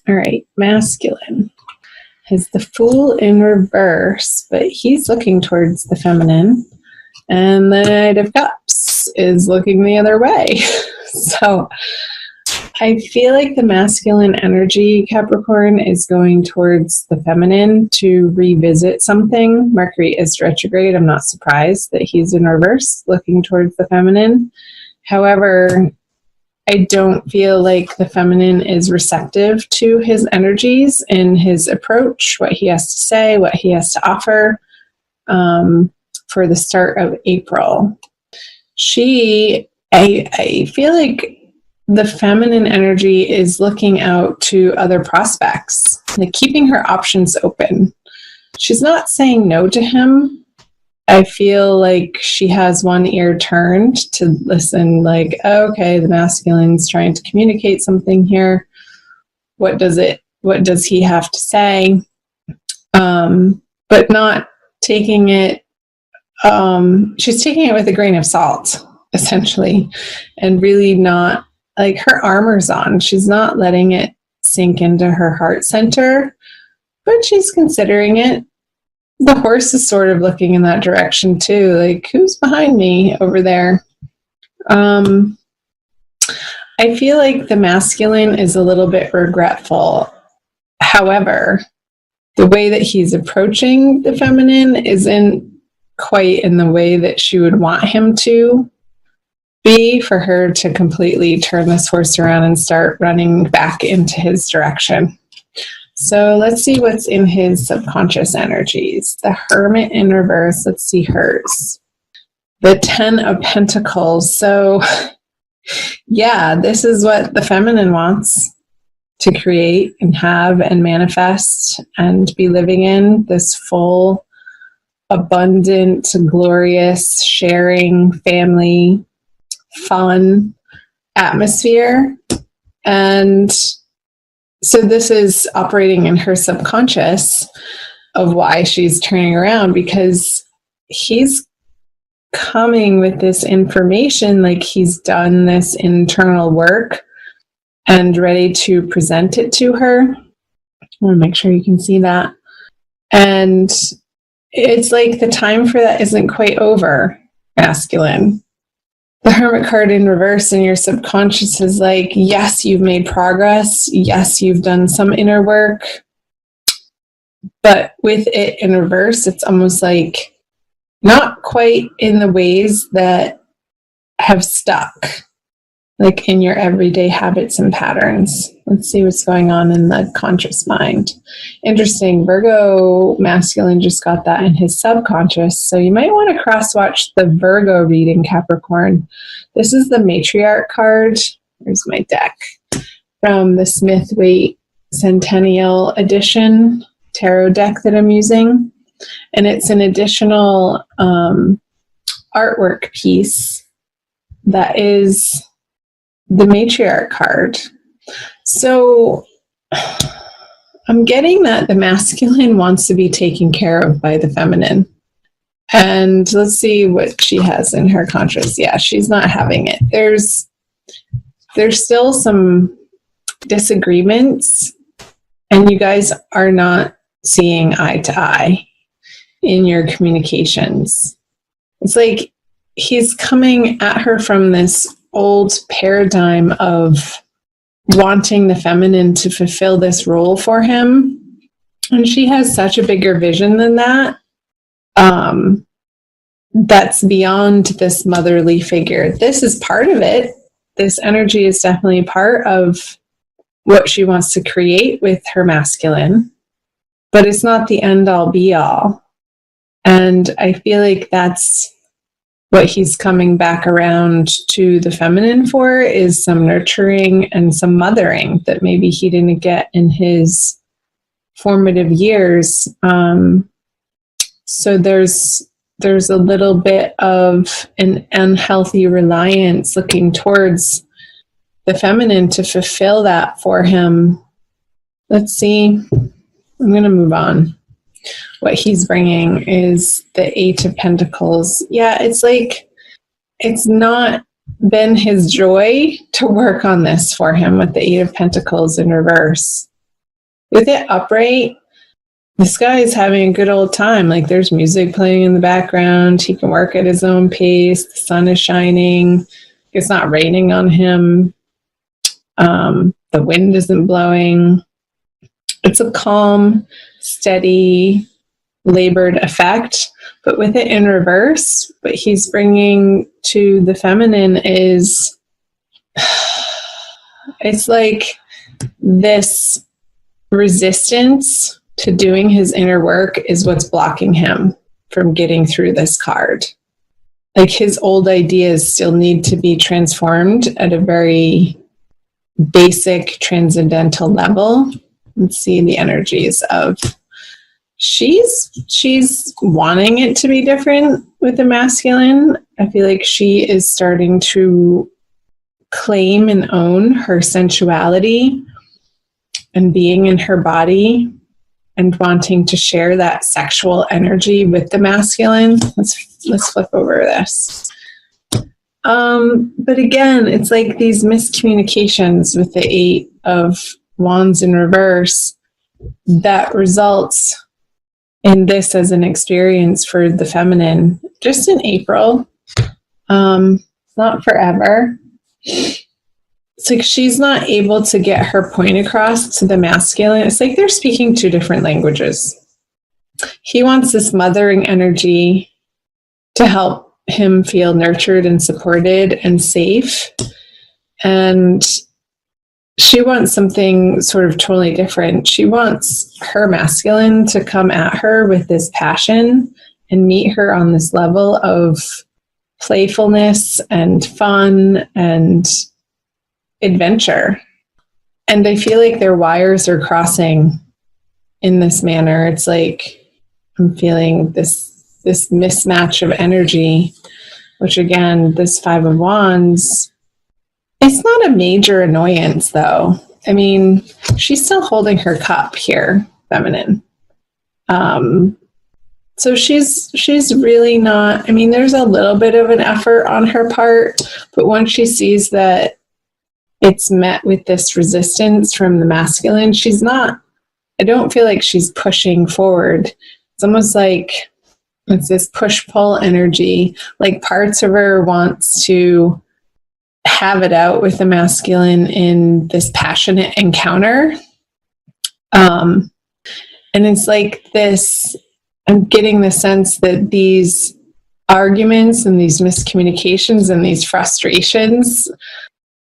All right, masculine has the Fool in reverse, but he's looking towards the feminine. And the Knight of Cups is looking the other way. So I feel like the masculine energy, Capricorn, is going towards the feminine to revisit something. Mercury is retrograde. I'm not surprised that he's in reverse, looking towards the feminine. However, I don't feel like the feminine is receptive to his energies and his approach, what he has to say, what he has to offer for the start of April. I feel like the feminine energy is looking out to other prospects, like keeping her options open. She's not saying no to him. I feel like she has one ear turned to listen, like, oh, okay, the masculine's trying to communicate something here. What does he have to say? But not taking it, she's taking it with a grain of salt, essentially, and really not, like, her armor's on. She's not letting it sink into her heart center, but she's considering it. The horse is sort of looking in that direction too, like, who's behind me over there? I feel like the masculine is a little bit regretful. However, the way that he's approaching the feminine isn't quite in the way that she would want him to be, for her to completely turn this horse around and start running back into his direction. So let's see what's in his subconscious energies. The Hermit in reverse. Let's see hers. The 10 of Pentacles. So yeah, this is what the feminine wants to create and have and manifest and be living in, this full, abundant, glorious, sharing, family, fun atmosphere. And so this is operating in her subconscious of why she's turning around, because he's coming with this information, like he's done this internal work and ready to present it to her. I want to make sure you can see that. And it's like the time for that isn't quite over, masculine. The Hermit card in reverse in your subconscious is like, yes, you've made progress. Yes, you've done some inner work. But with it in reverse, it's almost like not quite in the ways that have stuck, like in your everyday habits and patterns. Let's see what's going on in the conscious mind. Interesting. Virgo masculine just got that in his subconscious. So you might want to cross-watch the Virgo reading, Capricorn. This is the Matriarch card. Here's my deck from the Smith-Waite Centennial Edition tarot deck that I'm using. And it's an additional artwork piece that is the Matriarch card. So I'm getting that the masculine wants to be taken care of by the feminine. And let's see what she has in her conscious. Yeah, she's not having it. There's still some disagreements, and you guys are not seeing eye to eye in your communications. It's like he's coming at her from this old paradigm of wanting the feminine to fulfill this role for him. And she has such a bigger vision than that. That's beyond this motherly figure. This is part of it. This energy is definitely part of what she wants to create with her masculine, but it's not the end all be all. And I feel like that's what he's coming back around to the feminine for, is some nurturing and some mothering that maybe he didn't get in his formative years. So there's a little bit of an unhealthy reliance looking towards the feminine to fulfill that for him. Let's see. I'm going to move on. What he's bringing is the 8 of Pentacles. Yeah, it's like it's not been his joy to work on this for him with the 8 of Pentacles in reverse. With it upright, this guy is having a good old time. Like, there's music playing in the background. He can work at his own pace. The sun is shining. It's not raining on him. The wind isn't blowing. It's a calm, steady, labored effect. But with it in reverse, what he's bringing to the feminine is, it's like this resistance to doing his inner work is what's blocking him from getting through this card. Like, his old ideas still need to be transformed at a very basic transcendental level. Let's see the energies of, she's wanting it to be different with the masculine. I feel like she is starting to claim and own her sensuality and being in her body and wanting to share that sexual energy with the masculine. Let's flip over this. But again, it's like these miscommunications with the 8 of Wands in reverse that results in this as an experience for the feminine just in April. Not forever. It's like she's not able to get her point across to the masculine. It's like they're speaking 2 different languages. He wants this mothering energy to help him feel nurtured and supported and safe. And she wants something sort of totally different. She wants her masculine to come at her with this passion and meet her on this level of playfulness and fun and adventure. And I feel like their wires are crossing in this manner. It's like I'm feeling this mismatch of energy, which again, this 5 of Wands, it's not a major annoyance though. I mean, she's still holding her cup here, feminine. So she's really not, I mean, there's a little bit of an effort on her part, but once she sees that it's met with this resistance from the masculine, she's not, I don't feel like she's pushing forward. It's almost like it's this push-pull energy, like parts of her wants to have it out with the masculine in this passionate encounter. And it's like this, I'm getting the sense that these arguments and these miscommunications and these frustrations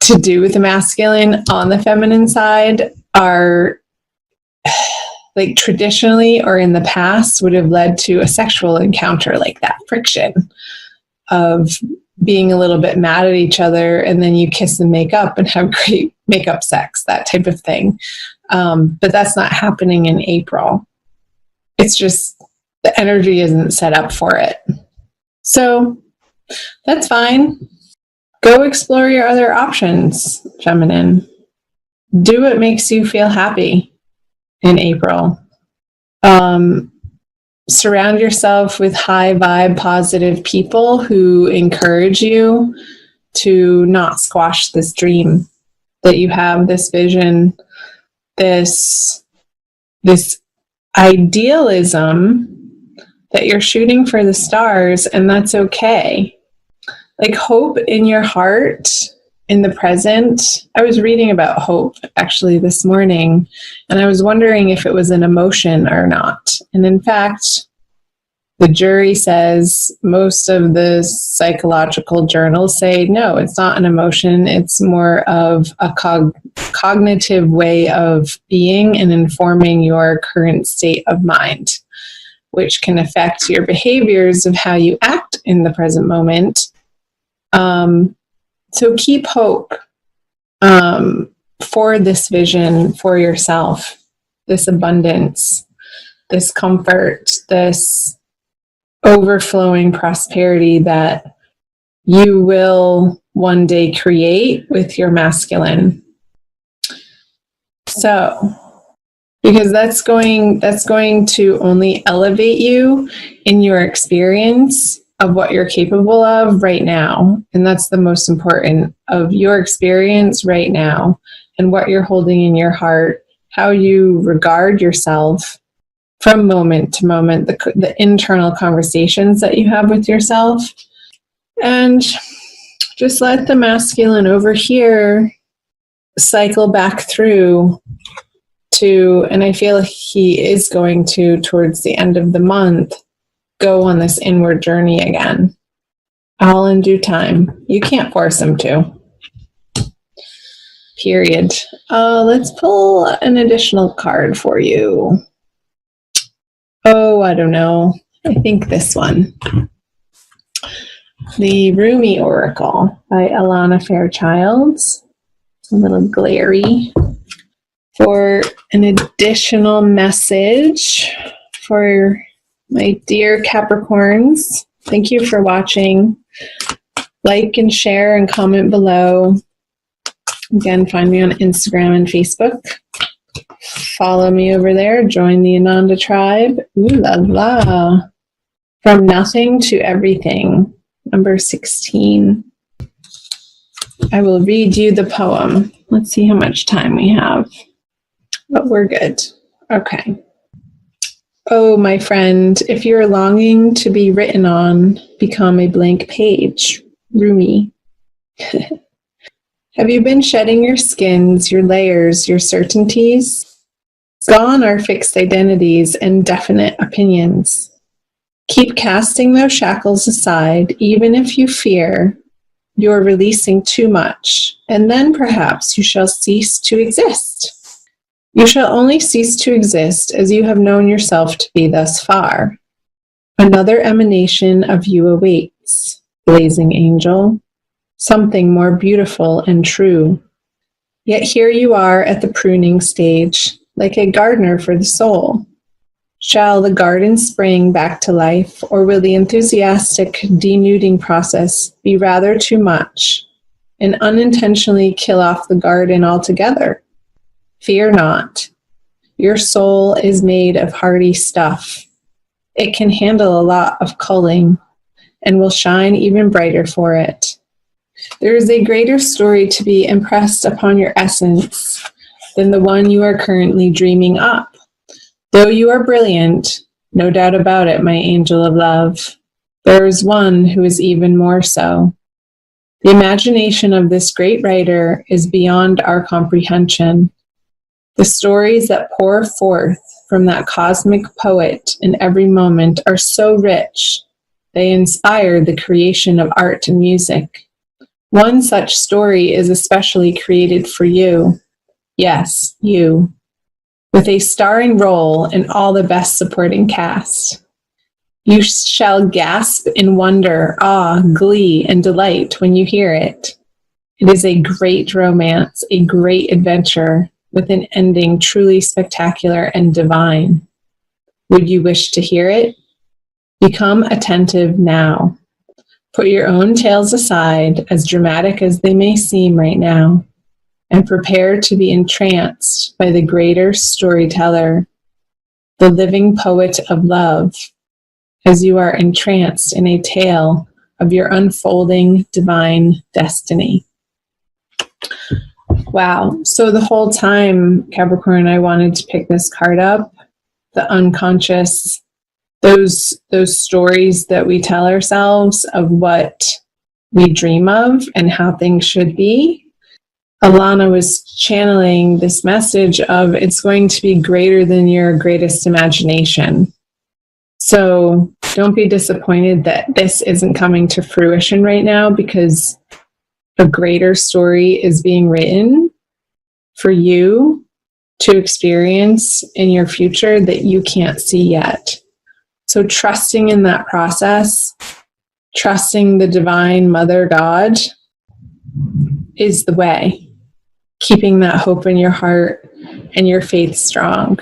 to do with the masculine on the feminine side are like traditionally or in the past would have led to a sexual encounter, like that friction of being a little bit mad at each other, and then you kiss and make up and have great makeup sex, that type of thing. But that's not happening in April. It's just the energy isn't set up for it. So that's fine. Go explore your other options, feminine. Do what makes you feel happy in April. Surround yourself with high vibe, positive people who encourage you to not squash this dream that you have, this vision, this idealism that you're shooting for the stars, and that's okay. Like, hope in your heart, in the present. I was reading about hope actually this morning, and I was wondering if it was an emotion or not. And in fact, the jury says most of the psychological journals say, no, it's not an emotion. It's more of a cognitive way of being and informing your current state of mind, which can affect your behaviors of how you act in the present moment. So keep hope for this vision for yourself, this abundance, this comfort, this overflowing prosperity that you will one day create with your masculine. So, because that's going to only elevate you in your experience of what you're capable of right now. And that's the most important, of your experience right now and what you're holding in your heart how you regard yourself from moment to moment, the internal conversations that you have with yourself. And just let the masculine over here cycle back through to, and I feel he is going to, towards the end of the month, go on this inward journey again. All in due time. You can't force him to. Period. Let's pull an additional card for you. Oh, I don't know. I think this one. The Rumi Oracle by Alana Fairchild. A little glary. For an additional message for my dear Capricorns. Thank you for watching. Like and share and comment below. Again, find me on Instagram and Facebook. Follow me over there. Join the Ananda tribe. Ooh la la. From nothing to everything. Number 16. I will read you the poem. Let's see how much time we have. But we're good. Okay. Oh, my friend, if you're longing to be written on, become a blank page. Rumi. Have you been shedding your skins, your layers, your certainties? Gone are fixed identities and definite opinions. Keep casting those shackles aside, even if you fear you're releasing too much, and then perhaps you shall cease to exist. You shall only cease to exist as you have known yourself to be thus far. Another emanation of you awaits, blazing angel. Something more beautiful and true. Yet here you are at the pruning stage, like a gardener for the soul. Shall the garden spring back to life, or will the enthusiastic denuding process be rather too much and unintentionally kill off the garden altogether? Fear not. Your soul is made of hardy stuff. It can handle a lot of culling and will shine even brighter for it. There is a greater story to be impressed upon your essence than the one you are currently dreaming up. Though you are brilliant, no doubt about it, my angel of love, there is one who is even more so. The imagination of this great writer is beyond our comprehension. The stories that pour forth from that cosmic poet in every moment are so rich, they inspire the creation of art and music. One such story is especially created for you. Yes, you. With a starring role in all the best supporting cast. You shall gasp in wonder, awe, glee, and delight when you hear it. It is a great romance, a great adventure, with an ending truly spectacular and divine. Would you wish to hear it? Become attentive now. Put your own tales aside, as dramatic as they may seem right now, and prepare to be entranced by the greater storyteller, the living poet of love, as you are entranced in a tale of your unfolding divine destiny. Wow. So the whole time, Capricorn, I wanted to pick this card up, the unconscious, those stories that we tell ourselves of what we dream of and how things should be. Alana was channeling this message of it's going to be greater than your greatest imagination. So don't be disappointed that this isn't coming to fruition right now, because a greater story is being written for you to experience in your future that you can't see yet. So trusting in that process, trusting the divine Mother God is the way. Keeping that hope in your heart and your faith strong.